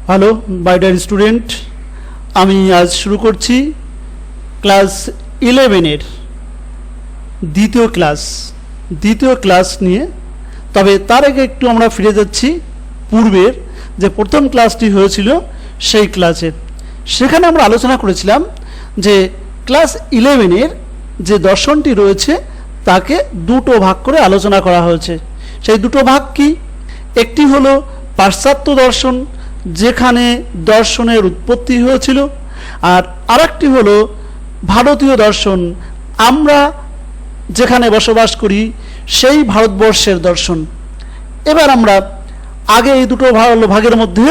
Hello my dear student, আমি আজ শুরু করছি ক্লাস 11-এর দ্বিতীয় ক্লাস নিয়ে। তবে তার আগে একটু আমরা ফিরে যাচ্ছি পূর্বের যে প্রথম ক্লাসটি হয়েছিল সেই ক্লাসে। সেখানে আমরা আলোচনা করেছিলাম যে ক্লাস 11-এর যে দর্শনটি রয়েছে তাকে দুটো ভাগ করে আলোচনা করা হয়েছে। সেই দুটো ভাগ কি? একটি হলো পাশ্চাত্য দর্শন, যেখানে দর্শনের উৎপত্তি হয়েছিল, আর আরেকটি হলো ভারতীয় দর্শন, আমরা যেখানে বসবাস করি সেই ভারতবর্ষের দর্শন। এবার আমরা আগে এই দুটো ভাগের মধ্যে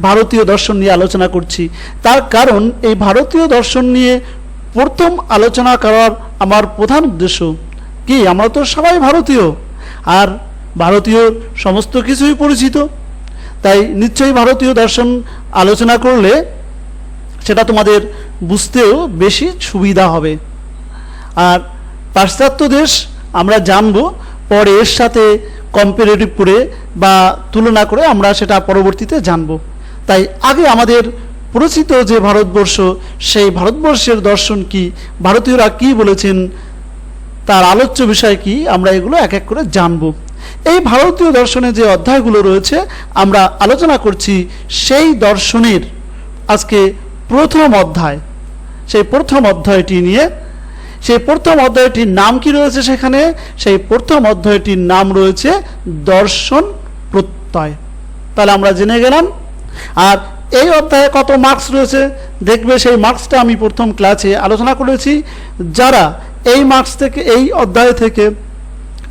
ভারতীয় দর্শন নিয়ে আলোচনা করছি। তার কারণ এই ভারতীয় দর্শন নিয়ে প্রথম আলোচনা করার আমার প্রধান উদ্দেশ্য কি, আমরা তো সবাই ভারতীয়, আর ভারতীয় সমস্ত কিছুই পরিচিত, তাই নিশ্চয়ই ভারতীয় দর্শন আলোচনা করলে সেটা তোমাদের বুঝতেও বেশি সুবিধা হবে। আর পাশ্চাত্য দেশ আমরা জানব পরে, এর সাথে কম্পারেটিভ করে বা তুলনা করে আমরা সেটা পরবর্তীতে জানব। তাই আগে আমাদের পরিচিত যে ভারতবর্ষ, সেই ভারতবর্ষের দর্শন কি, ভারতীয়রা কি বলেছেন, তার আলোচ্য বিষয় কি, আমরা এগুলো এক এক করে জানব। এই ভারতীয় দর্শনে যে অধ্যায়গুলো রয়েছে আমরা আলোচনা করছি সেই দর্শনের আজকে প্রথম অধ্যায়। সেই প্রথম অধ্যায়টি নিয়ে, সেই প্রথম অধ্যায়টির নাম কি রয়েছে সেখানে? সেই প্রথম অধ্যায়টির নাম রয়েছে দর্শন প্রত্যয়। তাহলে আমরা জেনে গেলাম। আর এই অধ্যায়ে কত মার্কস রয়েছে দেখবে, সেই মার্কসটা আমি প্রথম ক্লাসে আলোচনা করেছি। যারা এই মার্কস থেকে, এই অধ্যায় থেকে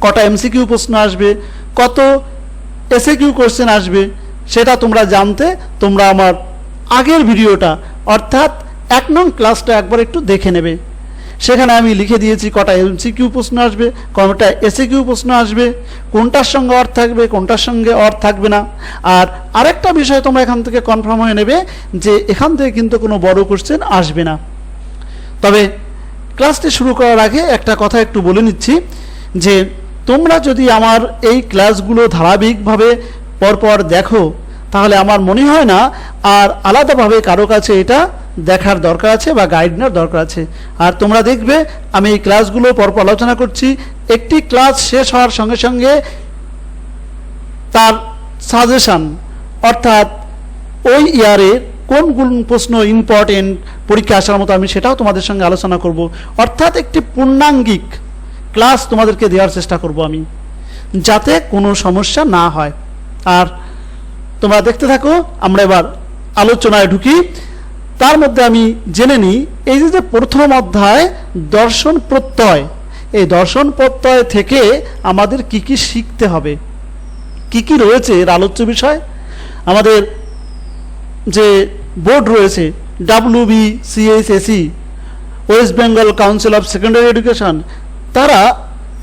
কটা এমসিকিউ প্রশ্ন আসবে, কত এসএকিউ কোশ্চেন আসবে, সেটা তোমরা জানতে তোমরা আমার আগের ভিডিওটা অর্থাৎ 1 নং ক্লাসটা একবার একটু দেখে নেবে। সেখানে আমি লিখে দিয়েছি কটা এমসিকিউ প্রশ্ন আসবে, কটা এসএকিউ প্রশ্ন আসবে, কোনটার সঙ্গে অর থাকবে, কোনটার সঙ্গে অর থাকবে না। আর আরেকটা বিষয় তোমরা এখান থেকে কনফার্ম হয়ে নেবে যে এখান থেকে কিন্তু কোনো বড় কোশ্চেন আসবে না। তবে ক্লাসটি শুরু করার আগে একটা কথা একটু বলে নিচ্ছি যে তোমরা যদি আমার এই ক্লাসগুলো ধারাবাহিকভাবে পরপর দেখো, তাহলে আমার মনে হয় না আর আলাদাভাবে কারো কাছে এটা দেখার দরকার আছে বা গাইড নেওয়ার দরকার আছে। আর তোমরা দেখবে আমি এই ক্লাসগুলো পরপর আলোচনা করছি, একটি ক্লাস শেষ হওয়ার সঙ্গে সঙ্গে তার সাজেশান, অর্থাৎ ওই ইয়ারে কোন কোন প্রশ্ন ইম্পর্টেন্ট পরীক্ষা আসার মতো, আমি সেটাও তোমাদের সঙ্গে আলোচনা করব। অর্থাৎ একটি পূর্ণাঙ্গিক ক্লাস তোমাদেরকে দেওয়ার চেষ্টা করব আমি, যাতে কোনো সমস্যা না হয়। আর তোমরা দেখতে থাকো, আমরা এবার আলোচনায় ঢুকি। তার মধ্যে আমি জেনে নিই এই যে প্রথম অধ্যায় দর্শন প্রত্যয়, এই দর্শন প্রত্যয় থেকে আমাদের কি কি শিখতে হবে, কি কি রয়েছে এর আলোচ্য বিষয়। আমাদের যে বোর্ড রয়েছে WBCSSE, West Bengal council of secondary education, তারা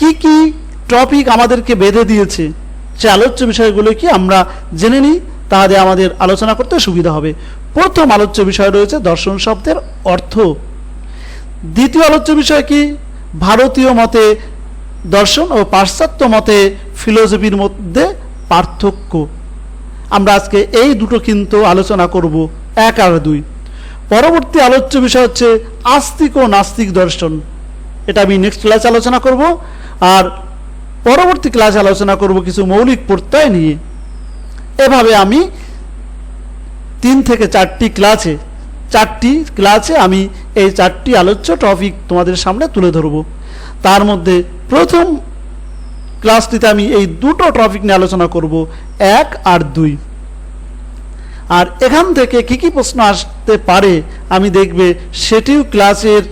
কি কি টপিক আমাদেরকে বেঁধে দিয়েছে, সে আলোচ্য বিষয়গুলো কি আমরা জেনে নিই, তাহলে আমাদের আলোচনা করতে সুবিধা হবে। প্রথম আলোচ্য বিষয় রয়েছে দর্শন শব্দের অর্থ। দ্বিতীয় আলোচ্য বিষয় কি? ভারতীয় মতে দর্শন ও পাশ্চাত্য মতে ফিলোসফির মধ্যে পার্থক্য। আমরা আজকে এই দুটো কিন্তু আলোচনা করব, 1 আর 2। পরবর্তী আলোচ্য বিষয় হচ্ছে আস্তিক ও নাস্তিক দর্শন, এটা আমি নেক্সট ক্লাসে আলোচনা করব। আর পরবর্তী ক্লাসে আলোচনা করব কিছু মৌলিক প্রত্যয় নিয়ে। এভাবে আমি 3 থেকে 4টি ক্লাসে আমি এই 4টি আলোচ্য টপিক তোমাদের সামনে তুলে ধরব। তার মধ্যে প্রথম ক্লাসটিতে আমি এই দুটো টপিক নিয়ে আলোচনা করব, 1 আর 2। আর এখান থেকে কি কি প্রশ্ন আসতে পারে আমি দেখবে সেটিও ক্লাসের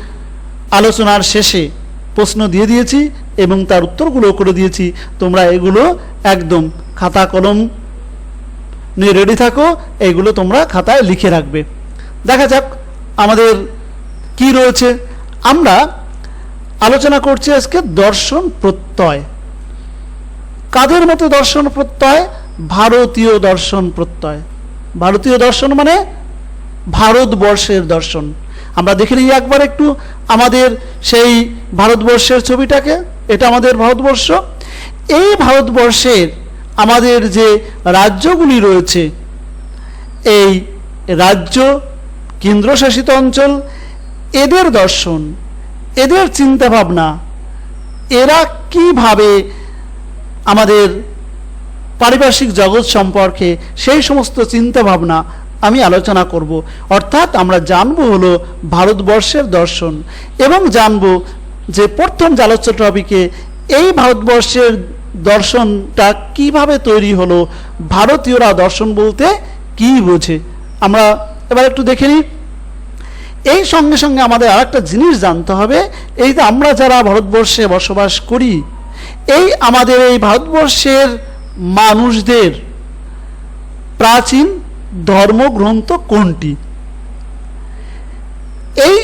আলোচনার শেষে প্রশ্ন দিয়ে দিয়েছি এবং তার উত্তরগুলো করে দিয়েছি। তোমরা এগুলো একদম খাতা কলম নিয়ে রেডি থাকো, এগুলো তোমরা খাতায় লিখে রাখবে। দেখা যাক আমাদের কি রয়েছে। আমরা আলোচনা করছি আজকে দর্শন প্রত্যয়। কাদের মতে দর্শন প্রত্যয়? ভারতীয় দর্শন প্রত্যয়। ভারতীয় দর্শন মানে ভারতবর্ষের দর্শন। আমরা দেখে নিই একবার একটু আমাদের সেই ভারতবর্ষের ছবিটাকে। এটা আমাদের ভারতবর্ষ। এই ভারতবর্ষের আমাদের যে রাজ্যগুলি রয়েছে এই রাজ্য, কেন্দ্রশাসিত অঞ্চল, এদের দর্শন, এদের চিন্তাভাবনা, এরা কিভাবে আমাদের পারিপার্শ্বিক জগৎ সম্পর্কে সেই সমস্ত চিন্তাভাবনা আমি আলোচনা করব। অর্থাৎ আমরা জানব হলো ভারতবর্ষের দর্শন, এবং জানব যে প্রথম যে আলোচ্য টপিকে এই ভারতবর্ষের দর্শনটা কিভাবে তৈরি হলো, ভারতীয়রা দর্শন বলতে কি বোঝে। আমরা এবার একটু দেখে নিই। এই সঙ্গে সঙ্গে আমাদের আর একটা জিনিস জানতে হবে, এই যে আমরা যারা ভারতবর্ষে বসবাস করি, এই আমাদের এই ভারতবর্ষের মানুষদের প্রাচীন ধর্মগ্রন্থ কোনটি। এই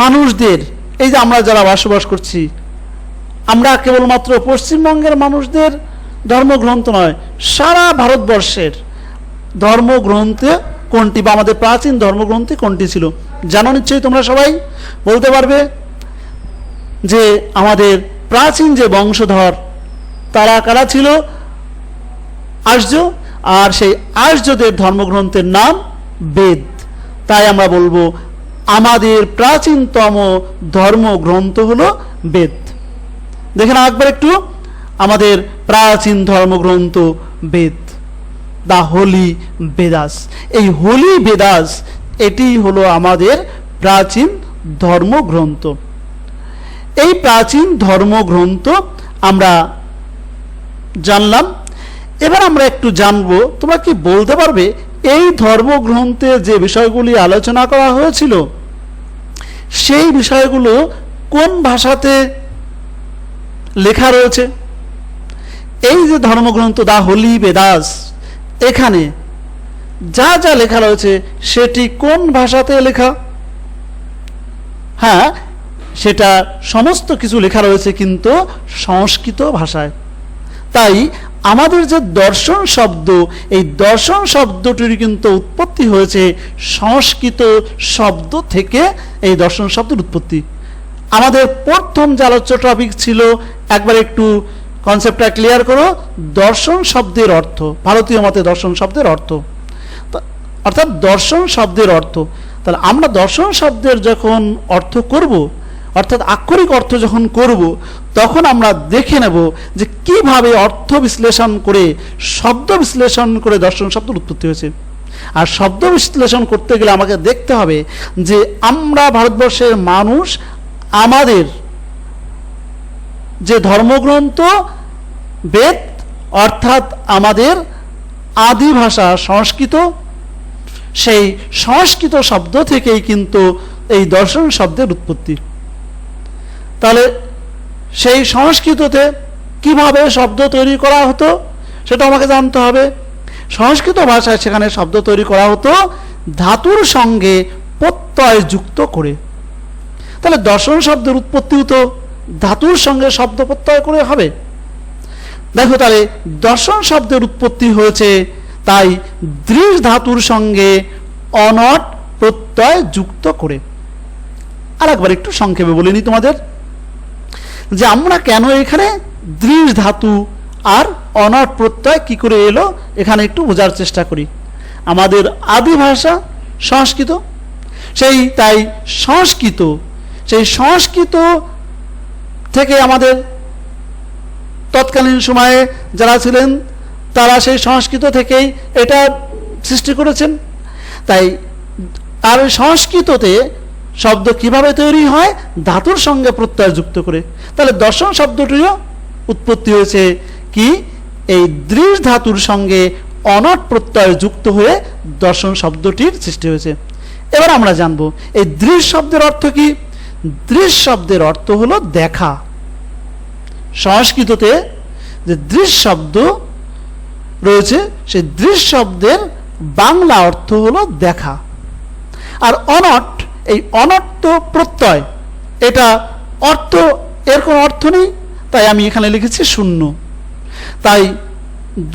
মানুষদের, এই যে আমরা যারা বসবাস করছি, আমরা কেবলমাত্র পশ্চিমবঙ্গের মানুষদের ধর্মগ্রন্থ নয়, সারা ভারতবর্ষের ধর্মগ্রন্থে কোনটি, বা আমাদের প্রাচীন ধর্মগ্রন্থে কোনটি ছিল জানো নিশ্চয়ই তোমরা সবাই বলতে পারবে। যে আমাদের প্রাচীন যে বংশধর তারা কারা ছিল? আর্য। আর সেই আর্যদের ধর্মগ্রন্থের নাম বেদ। তাই আমরা বলবো আমাদের প্রাচীনতম ধর্মগ্রন্থ হলো বেদ। দেখে না একবার একটু, আমাদের প্রাচীন ধর্মগ্রন্থ বেদ, দ্য হোলি বেদাস। এই হোলি বেদাস এটি হলো আমাদের প্রাচীন ধর্মগ্রন্থ। এই প্রাচীন ধর্মগ্রন্থ আমরা জানলাম। এবার আমরা একটু জানবো, তোমরা কি বলতে পারবে এই ধর্মগ্রন্থে যে বিষয়গুলি আলোচনা করা হয়েছিল সেই বিষয়গুলো কোন ভাষাতে লেখা রয়েছে? এই যে ধর্মগ্রন্থ দ্য হোলি বেদাস, এখানে যা যা লেখা রয়েছে সেটি কোন ভাষাতে লেখা? হ্যাঁ, সেটা সমস্ত কিছু লেখা রয়েছে কিন্তু সংস্কৃত ভাষায়। তাই আমাদের যে দর্শন শব্দ, এই দর্শন শব্দটির কিন্তু উৎপত্তি হয়েছে সংস্কৃত শব্দ থেকে। এই দর্শন শব্দের উৎপত্তি আমাদের প্রথম যে আলোচ্য টপিক ছিল, একবার একটু কনসেপ্টটা ক্লিয়ার করো। দর্শন শব্দের অর্থ, ভারতীয় মতে দর্শন শব্দের অর্থ, অর্থাৎ দর্শন শব্দের অর্থ। তাহলে আমরা দর্শন শব্দের যখন অর্থ করব, অর্থাৎ আক্ষরিক অর্থ যখন করব, তখন আমরা দেখে নেব যে কিভাবে অর্থ বিশ্লেষণ করে, শব্দ বিশ্লেষণ করে দর্শন শব্দের উৎপত্তি হয়েছে। আর শব্দ বিশ্লেষণ করতে গেলে আমাকে দেখতে হবে যে আমরা ভারতবর্ষের মানুষ, আমাদের যে ধর্মগ্রন্থ বেদ, অর্থাৎ আমাদের আদি ভাষা সংস্কৃত, সেই সংস্কৃত শব্দ থেকেই কিন্তু এই দর্শন শব্দের উৎপত্তি। তাহলে সেই সংস্কৃততে কিভাবে শব্দ তৈরি করা হতো সেটা আমাকে জানতে হবে। সংস্কৃত ভাষায় সেখানে শব্দ তৈরি করা হতো ধাতুর সঙ্গে প্রত্যয় যুক্ত করে। তাহলে দর্শন শব্দের উৎপত্তি হতো ধাতুর সঙ্গে শব্দ প্রত্যয় করে হবে। দেখো, তাহলে দর্শন শব্দের উৎপত্তি হয়েছে তাই দৃশ ধাতুর সঙ্গে অনট প্রত্যয় যুক্ত করে। আর একবার একটু সংক্ষেপে বলে নিই তোমাদের, যে আমরা কেন এখানে দৃশ ধাতু আর অনট প্রত্যয় কি করে এলো এখানে একটু বোঝার চেষ্টা করি। আমাদের আদি ভাষা সংস্কৃত, তাই সংস্কৃত, সেই সংস্কৃত থেকে আমাদের তৎকালীন সময়ে যারা ছিলেন তারা সেই সংস্কৃত থেকেই এটা সৃষ্টি করেছেন। তাই আর সংস্কৃততে শব্দ কিভাবে তৈরি হয়? ধাতুর সঙ্গে প্রত্যয় যুক্ত করে। তাহলে দর্শন শব্দটিও উৎপত্তি হয়েছে কি? এই দৃশ ধাতুর সঙ্গে অনট প্রত্যয় যুক্ত হয়ে দর্শন শব্দটির সৃষ্টি হয়েছে। এবার আমরা জানব এই দৃশ শব্দের অর্থ কি। দৃশ শব্দের অর্থ হলো দেখা। সংস্কৃততে যে দৃশ শব্দ রয়েছে সেই দৃশ শব্দের বাংলা অর্থ হলো দেখা। আর অনট, এই অনর্থ প্রত্যয়, এটা অর্থ, এর কোনো অর্থ নেই, তাই আমি এখানে লিখেছি শূন্য। তাই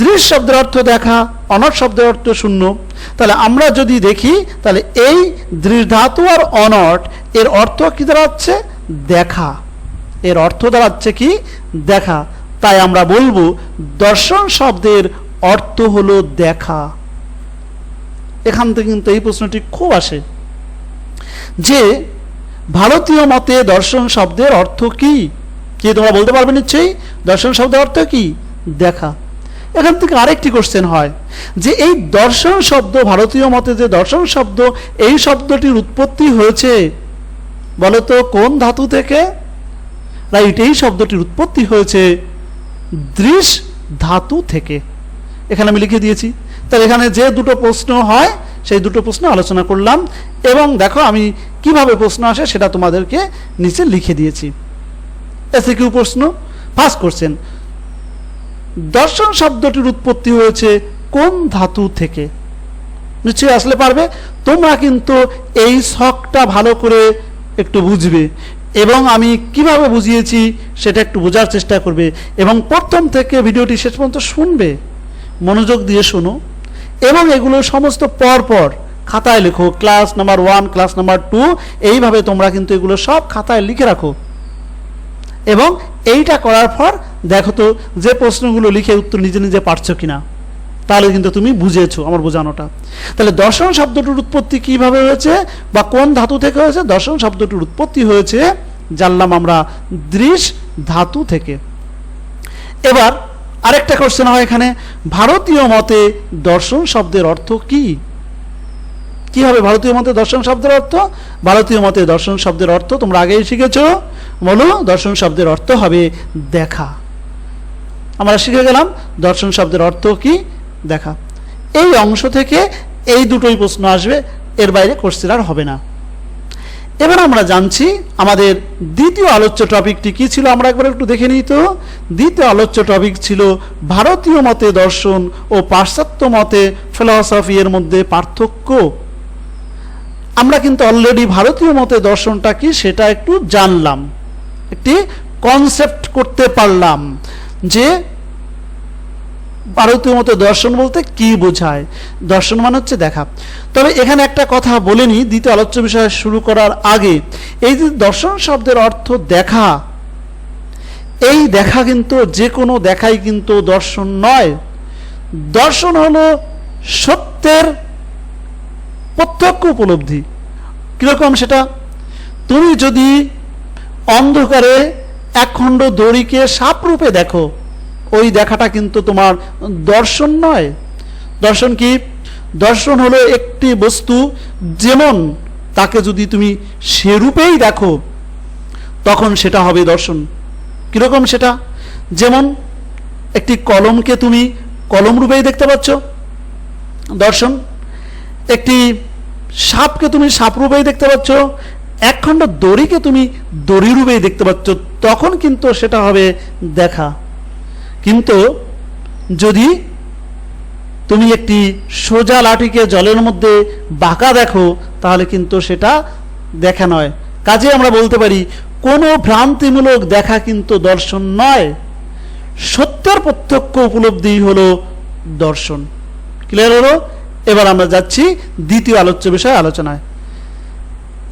দৃশ শব্দের অর্থ দেখা, অনট শব্দের অর্থ শূন্য। তাহলে আমরা যদি দেখি তাহলে এই দৃশ ধাতু আর অনট এর অর্থ কি দাঁড়াচ্ছে? দেখা। এর অর্থ দাঁড়াচ্ছে কি? দেখা। তাই আমরা বলবো দর্শন শব্দের অর্থ হলো দেখা। এখান থেকে কিন্তু এই প্রশ্নটি খুব আসে যে ভারতীয় মতে দর্শন শব্দের অর্থ কি? কি তোমরা বলতে পারবে নিশ্চয়ই? দর্শন শব্দের অর্থ কি? দেখা। এখান থেকে আরেকটি কোশ্চেন হয় যে এই দর্শন শব্দ, ভারতীয় মতে যে দর্শন শব্দ, এই শব্দটির উৎপত্তি হয়েছে বলতো কোন ধাতু থেকে? রাইট, এই শব্দটির উৎপত্তি হয়েছে দৃশ ধাতু থেকে। এখানে আমি লিখে দিয়েছি। তাহলে এখানে যে দুটো প্রশ্ন হয় সেই দুটো প্রশ্ন আলোচনা করলাম, এবং দেখো আমি কিভাবে প্রশ্ন আসে সেটা তোমাদেরকে নিচে লিখে দিয়েছি। এসিকিউ প্রশ্ন, ফার্স্ট কোশ্চেন, দর্শন শব্দটির উৎপত্তি হয়েছে কোন ধাতু থেকে? নিশ্চয়ই আসলে পারবে। তোমরা কিন্তু এই ছকটা ভালো করে একটু বুঝবে, এবং আমি কিভাবে বুঝিয়েছি সেটা একটু বোঝার চেষ্টা করবে, এবং প্রথম থেকে ভিডিওটি শেষ পর্যন্ত শুনবে, মনোযোগ দিয়ে শোনো, এবং এগুলো সমস্ত পরপর খাতায় লেখো। ক্লাস নাম্বার 1, ক্লাস নাম্বার 2, এইভাবে তোমরা কিন্তু এগুলো সব খাতায় লিখে রাখো, এবং এইটা করার পর দেখো তো যে প্রশ্নগুলো লিখে উত্তর নিজে নিজে পারছো কিনা, তাহলে কিন্তু তুমি বুঝেছো আমার বোঝানোটা। তাহলে দর্শন শব্দটির উৎপত্তি কিভাবে হয়েছে বা কোন ধাতু থেকে হয়েছে? দর্শন শব্দটির উৎপত্তি হয়েছে, জানলাম আমরা, দৃশ ধাতু থেকে। এবার আরেকটা কোশ্চেন হয় এখানে, ভারতীয় মতে দর্শন শব্দের অর্থ কি? কি হবে ভারতীয় মতে দর্শন শব্দের অর্থ? ভারতীয় মতে দর্শন শব্দের অর্থ তোমরা আগেই শিখেছো। বলো, দর্শন শব্দের অর্থ হবে দেখা। আমরা শিখে গেলাম দর্শন শব্দের অর্থ কি? দেখা। এই অংশ থেকে এই দুটোই প্রশ্ন আসবে, এর বাইরে কোশ্চেন আর হবে না। এবার আমরা জানছি আমাদের দ্বিতীয় আলোচ্য টপিকটি কি ছিল, আমরা একবার একটু দেখে নিই তো। দ্বিতীয় আলোচ্য টপিক ছিল ভারতীয় মতে দর্শন ও পাশ্চাত্য মতে ফিলসফি এর মধ্যে পার্থক্য। আমরা কিন্তু অলরেডি ভারতীয় মতে দর্শনটা কি সেটা একটু জানলাম, একটি কনসেপ্ট করতে পারলাম যে ভারতীয় মতে দর্শন বলতে কি বোঝায়। দর্শন মানে হচ্ছে দেখা। তবে এখানে একটা কথা বলে নিই দ্বিতীয় আলোচ্য বিষয় শুরু করার আগে, এই যে দর্শন শব্দের অর্থ দেখা, এই দেখা কিন্তু যে কোনো দেখাই কিন্তু দর্শন নয়। দর্শন হলো সত্যের প্রত্যক্ষ উপলব্ধি। কিরকম সেটা? তুমি যদি অন্ধকারে একখণ্ড দড়িকে সাপ রূপে দেখো, ওই দেখাটা কিন্তু তোমার দর্শন নয়। দর্শন কি? দর্শন হলো একটি বস্তু যেমন তাকে যদি তুমি সেরূপেই দেখো তখন সেটা হবে দর্শন। কিরকম সেটা? যেমন একটি কলমকে তুমি কলম রূপেই দেখতে পাচ্ছ, দর্শন। একটি সাপকে তুমি সাপ রূপেই দেখতে পাচ্ছ, একখণ্ড দড়িকে তুমি দড়ি রূপেই দেখতে পাচ্ছ, তখন কিন্তু সেটা হবে দেখা। কিন্তু যদি তুমি একটি সোজা লাঠিকে জলের মধ্যে বাঁকা দেখো তাহলে কিন্তু সেটা দেখা নয়। কাজে আমরা বলতে পারি কোনো ভ্রান্তিমূলক দেখা কিন্তু দর্শন নয়, সত্যের প্রত্যক্ষ উপলব্ধি হলো দর্শন। ক্লিয়ার হলো? এবার আমরা যাচ্ছি দ্বিতীয় আলোচ্য বিষয় আলোচনায়।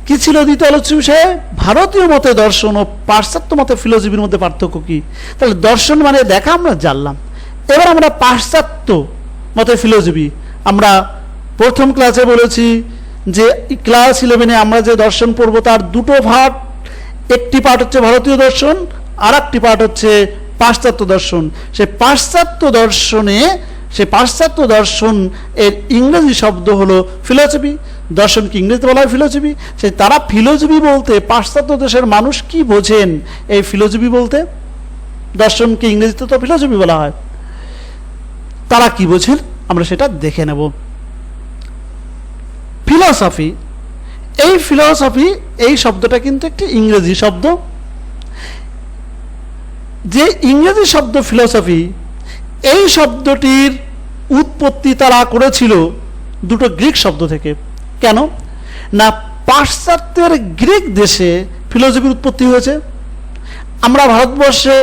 কি ছিল দ্বিতীয় আলোচ্য বিষয়ে? ভারতীয় মতে দর্শন ও পাশ্চাত্য মতে ফিলোসফির মধ্যে পার্থক্য কি। তাহলে দর্শন মানে দেখা আমরা জানলাম। এবার আমরা পাশ্চাত্য মতে ফিলোসফি, আমরা প্রথম ক্লাসে বলেছি যে ক্লাস 11-এ আমরা যে দর্শন পড়ব তার দুটো ভাগ, একটি পার্ট হচ্ছে ভারতীয় দর্শন, আর একটি পার্ট হচ্ছে পাশ্চাত্য দর্শন। সেই পাশ্চাত্য দর্শন এর ইংরেজি শব্দ হলো ফিলোসফি। দর্শনকে ইংরেজিতে বলা হয় ফিলোসফি। সেই তারা ফিলোসফি বলতে পাশ্চাত্য দেশের মানুষ কি বোঝেন এই ফিলোসফি বলতে? দর্শনকে ইংরেজিতে তো ফিলোসফি বলা হয়, তারা কি বোঝেন আমরা সেটা দেখে নেব। ফিলোসফি, এই ফিলোসফি এই শব্দটা কিন্তু একটি ইংরেজি শব্দ। যে ইংরেজি শব্দ ফিলোসফি, এই শব্দটির উৎপত্তি তারা করেছিল দুটো গ্রিক শব্দ থেকে। কেন না, পাশ্চাত্যের গ্রিক দেশে ফিলোসফির উৎপত্তি হয়েছে। আমরা ভারতবর্ষে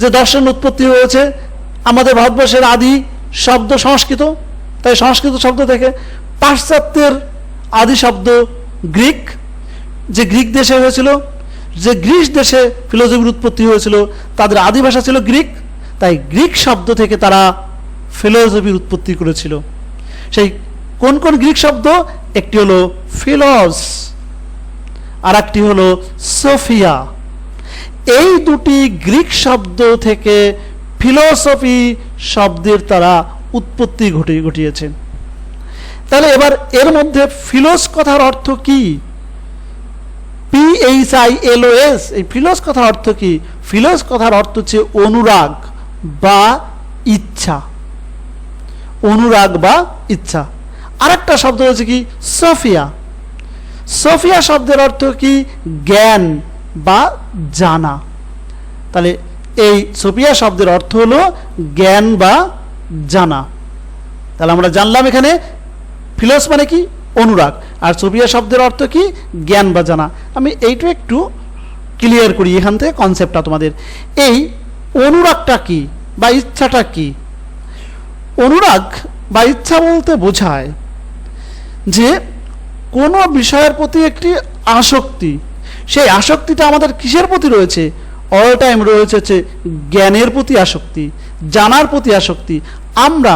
যে দর্শন উৎপত্তি হয়েছে, আমাদের ভারতবর্ষের আদি শব্দ সংস্কৃত, তাই সংস্কৃত শব্দ থেকে। পাশ্চাত্যের আদি শব্দ গ্রিক, যে গ্রিক দেশে হয়েছিল, যে গ্রিস দেশে ফিলোসফির উৎপত্তি হয়েছিল, তাদের আদি ভাষা ছিল গ্রিক, তাই গ্রিক শব্দ থেকে তারা ফিলোসফির উৎপত্তি করেছিল। সেই কোন কোন গ্রিক শব্দ? একটি হলো ফিলস, আর একটি হলো সোফিয়া। এই দুটি গ্রিক শব্দ থেকে ফিলোসফি শব্দের তারা উৎপত্তি ঘটিয়েছে। তাহলে এবার এর মধ্যে ফিলোস কথার অর্থ কি? PHILOS, এই ফিলোস কথার অর্থ কি? ফিলোস কথার অর্থ হচ্ছে অনুরাগ বা ইচ্ছা, অনুরাগ বা ইচ্ছা। আরেকটা শব্দ হচ্ছে কি? সোফিয়া। সোফিয়া শব্দের অর্থ কি? জ্ঞান বা জানা। তাহলে এই সোফিয়া শব্দের অর্থ হলো জ্ঞান বা জানা। তাহলে আমরা জানলাম এখানে ফিলোস মানে কি? অনুরাগ, আর সোফিয়া শব্দের অর্থ কি? জ্ঞান বা জানা। আমি এইটা একটু ক্লিয়ার করি এখান থেকে কনসেপ্টটা তোমাদের। এই অনুরাগটা কি বা ইচ্ছাটা কি? অনুরাগ বা ইচ্ছা বলতে বোঝায় যে কোনো বিষয়ের প্রতি একটি আসক্তি। সেই আসক্তিটা আমাদের কিসের প্রতি রয়েছে? অল টাইম রয়েছে হচ্ছে জ্ঞানের প্রতি আসক্তি, জানার প্রতি আসক্তি। আমরা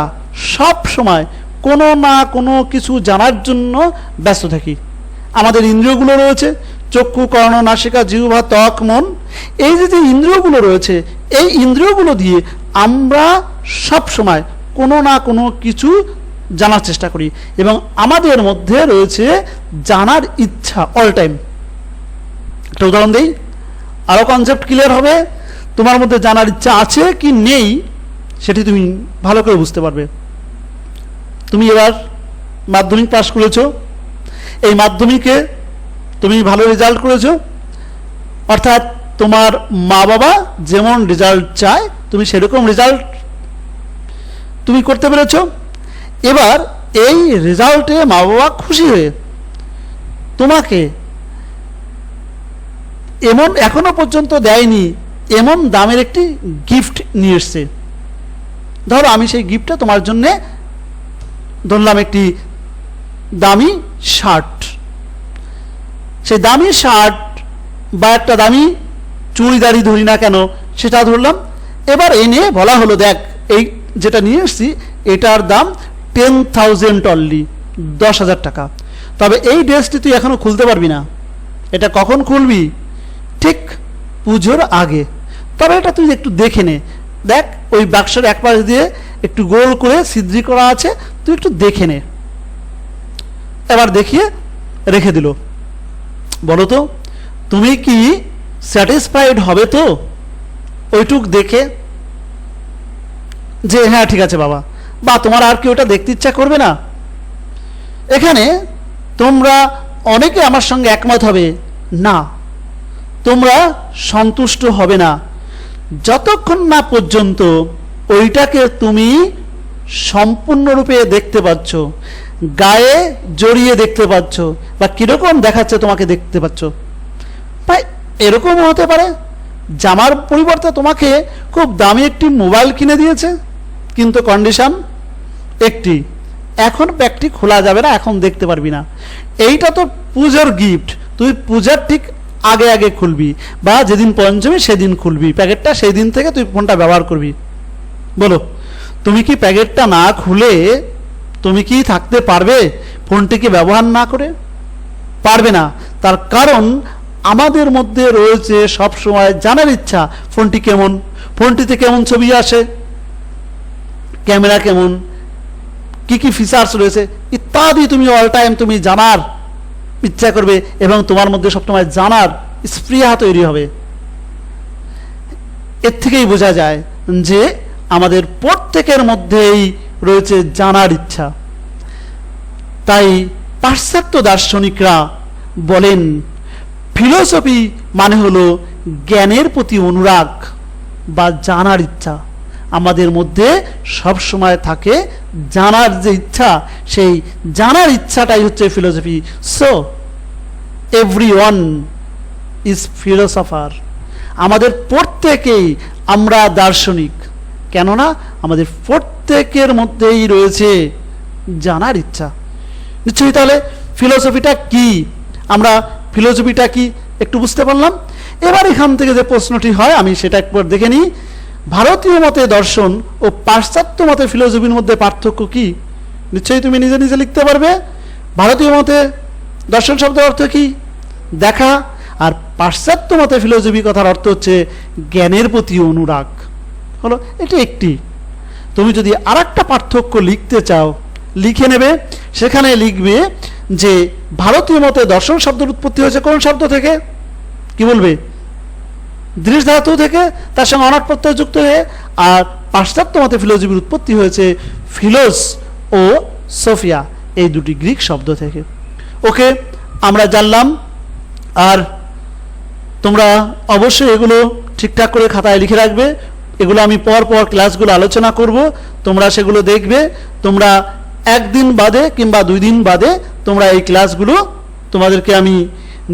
সব সময় কোনো না কোনো কিছু জানার জন্য ব্যস্ত থাকি। আমাদের ইন্দ্রিয়গুলো রয়েছে, চক্ষু, কর্ণ, নাসিকা, জিহ্বা, ত্বক, মন। এই যে ইন্দ্রিয়গুলো রয়েছে, এই ইন্দ্রিয়গুলো দিয়ে আমরা সব সময় কোনো না কোনো কিছু জানার চেষ্টা করি, এবং আমাদের মধ্যে রয়েছে জানার ইচ্ছা অল টাইম। একটা উদাহরণ দিই, আরও কনসেপ্ট ক্লিয়ার হবে। তোমার মধ্যে জানার ইচ্ছা আছে কি নেই সেটি তুমি ভালো করে বুঝতে পারবে। তুমি এবার মাধ্যমিক পাস করেছো, এই মাধ্যমিকে তুমি ভালো রেজাল্ট করেছো, অর্থাৎ তোমার মা বাবা যেমন রেজাল্ট চায় তুমি সেরকম রেজাল্ট তুমি করতে পেরেছো। এবার এই রেজাল্টে মা বাবা খুশি হয়ে তোমাকে এমন এখনো পর্যন্ত দেয়নি এমন দামের একটি গিফট নিয়ে এসছে। ধরো আমি সেই গিফটটা তোমার জন্যে ধরলাম একটি দামি শার্ট। সেই দামি শার্ট বা একটা দামি চুড়িদারি ধরি না কেন সেটা ধরলাম। এবার এনে বলা হলো, দেখ এই যেটা নিয়ে এসছি এটার দাম 10,000 অনলি, 10,000 টাকা। তবে এই ড্রেসটি তুই এখনো খুলতে পারবি না। এটা কখন খুলবি? ঠিক পুজোর আগে। তবে এটা তুই একটু দেখে নে, দেখ ওই বাক্সের এক পাশ দিয়ে একটু গোল করে ছিদ্রি করা আছে, তুই একটু দেখে নে। এবার দেখিয়ে রেখে দিল। বলো তো তুমি কি স্যাটিসফাইড হবে তো ওইটুক দেখে, যে হ্যাঁ ঠিক আছে বাবা, বা তোমার আর কি ওটা দেখতে ইচ্ছা করবে না? এখানে তোমরা অনেকে আমার সঙ্গে একমত হবে, না তোমরা সন্তুষ্ট হবে না যতক্ষণ না পর্যন্ত ওইটাকে তুমি সম্পূর্ণরূপে দেখতে পাচ্ছ, গায়ে জড়িয়ে দেখতে পাচ্ছ, বা কিরকম দেখাচ্ছে তোমাকে দেখতে পাচ্ছ। ভাই এরকমও হতে পারে জামার পরিবর্তে তোমাকে খুব দামি একটি মোবাইল কিনে দিয়েছে, কিন্তু কন্ডিশন একটি, এখন প্যাকটি খোলা যাবে না, এখন দেখতে পারবি না। এইটা তো পূজার গিফট, তুই পূজার ঠিক আগে আগে খুলবি, বা যেদিন পঞ্চমী সেদিন খুলবি প্যাকেটটা, সেই দিন থেকে তুই ফোনটা ব্যবহার করবি। বলো তুমি কি প্যাকেটটা না খুলে তুমি কি থাকতে পারবে ফোনটিকে ব্যবহার না করে? পারবে না। তার কারণ আমাদের মধ্যে রয়েছে সব সময় জানার ইচ্ছা, ফোনটি কেমন, ফোনটিতে কেমন ছবি আসে, ক্যামেরা কেমন, কি কি ফিচার্স রয়েছে ইত্যাদি তুমি অল টাইম তুমি জানার ইচ্ছা করবে, এবং তোমার মধ্যে সবসময় জানার স্পৃহা তৈরি হবে। এর থেকেই বোঝা যায় যে আমাদের প্রত্যেকের মধ্যেই রয়েছে জানার ইচ্ছা। তাই পাশ্চাত্য দার্শনিকরা বলেন ফিলোসফি মানে হলো জ্ঞানের প্রতি অনুরাগ বা জানার ইচ্ছা। আমাদের মধ্যে সব সময় থাকে জানার যে ইচ্ছা, সেই জানার ইচ্ছাটাই হচ্ছে philosophy. So everyone is philosopher. আমাদের প্রত্যেকেই আমরা দার্শনিক, কেননা আমাদের প্রত্যেকের মধ্যেই রয়েছে জানার ইচ্ছা। নিশ্চয়ই তাহলে ফিলোসফিটা কি, আমরা ফিলোসফিটা কি একটু বুঝতে পারলাম। এবার এখান থেকে যে প্রশ্নটি হয় আমি সেটা একবার দেখে নিই। ভারতীয় মতে দর্শন ও পাশ্চাত্য মতে ফিলোসফির মধ্যে পার্থক্য কি? নিশ্চয়ই তুমি নিজে নিজে লিখতে পারবে। ভারতীয় মতে দর্শন শব্দের অর্থ কি? দেখা। আর পাশ্চাত্য মতে ফিলোসফি কথার অর্থ হচ্ছে জ্ঞানের প্রতি অনুরাগ। হলো এটি একটি। তুমি যদি আর একটা পার্থক্য লিখতে চাও লিখে নেবে, সেখানে লিখবে যে ভারতীয় মতে দর্শন শব্দের উৎপত্তি হয়েছে কোন শব্দ থেকে? কি বলবে? দৃশ ধাতু থেকে, তার সঙ্গে অনাট প্রত্যয় যুক্ত হয়ে। আর পাশ্চাত্য মতে ফিলোসফির উৎপত্তি হয়েছে ফিলোস ও সোফিয়া, এই দুটি গ্রিক শব্দ থেকে। ওকে, আমরা জানলাম। আর তোমরা অবশ্যই এগুলো ঠিকঠাক করে খাতায় লিখে রাখবে। এগুলো আমি পর ক্লাসগুলো আলোচনা করব, তোমরা সেগুলো দেখবে। তোমরা একদিন বাদে কিংবা 2 দিন বাদে তোমরা এই ক্লাসগুলো তোমাদেরকে আমি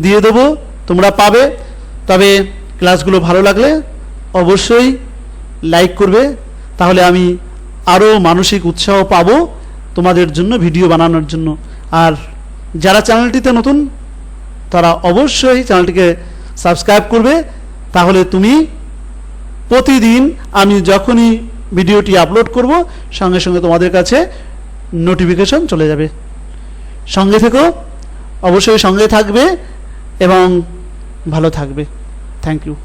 দিয়ে দেবো, তোমরা পাবে। তবে ক্লাসগুলো ভালো লাগলে অবশ্যই লাইক করবে, তাহলে আমি আরও মানসিক উৎসাহ পাবো তোমাদের জন্য ভিডিও বানানোর জন্য। আর যারা চ্যানেলটিতে নতুন তারা অবশ্যই চ্যানেলটিকে সাবস্ক্রাইব করবে, তাহলে তুমি প্রতিদিন আমি যখনই ভিডিওটি আপলোড করব সঙ্গে সঙ্গে তোমাদের কাছে নোটিফিকেশন চলে যাবে। সঙ্গে থেকো, অবশ্যই সঙ্গে থাকবে এবং ভালো থাকবে। Thank you.